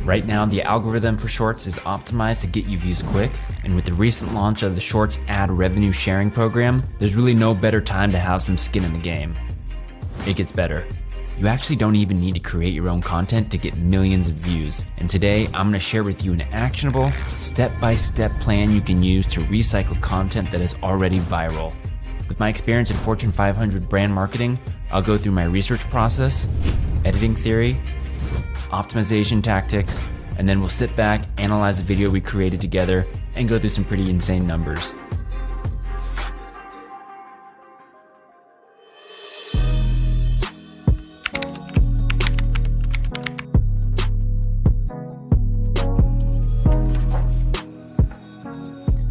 Right now, the algorithm for Shorts is optimized to get you views quick, and with the recent launch of the Shorts ad revenue sharing program, there's really no better time to have some skin in the game. It gets better. You actually don't even need to create your own content to get millions of views. And today, I'm gonna share with you an actionable, step-by-step plan you can use to recycle content that is already viral. With my experience in Fortune 500 brand marketing, I'll go through my research process, editing theory, optimization tactics, and then we'll sit back, analyze the video we created together, and go through some pretty insane numbers.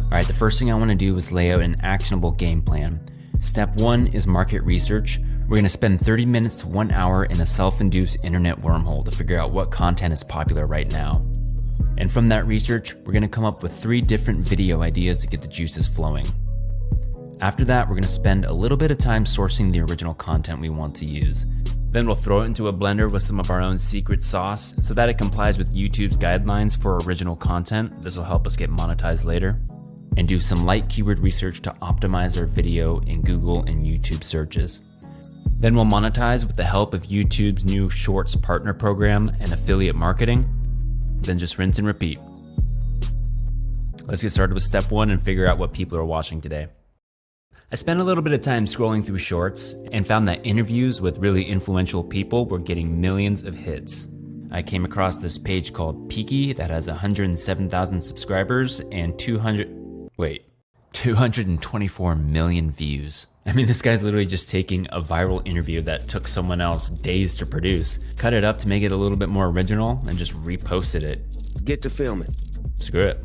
Alright, the first thing I want to do is lay out an actionable game plan. Step 1 is market research. We're going to spend 30 minutes to 1 hour in a self-induced internet wormhole to figure out what content is popular right now. And from that research, we're going to come up with 3 different video ideas to get the juices flowing. After that, we're going to spend a little bit of time sourcing the original content we want to use. Then we'll throw it into a blender with some of our own secret sauce so that it complies with YouTube's guidelines for original content. This will help us get monetized later. And do some light keyword research to optimize our video in Google and YouTube searches. Then we'll monetize with the help of YouTube's new Shorts partner program and affiliate marketing. Then just rinse and repeat. Let's get started with step 1 and figure out what people are watching today. I spent a little bit of time scrolling through Shorts and found that interviews with really influential people were getting millions of hits. I came across this page called Peaky that has 107,000 subscribers and 224 million views. I mean, this guy's literally just taking a viral interview that took someone else days to produce, cut it up to make it a little bit more original, and just reposted it. Get to filming. Screw it.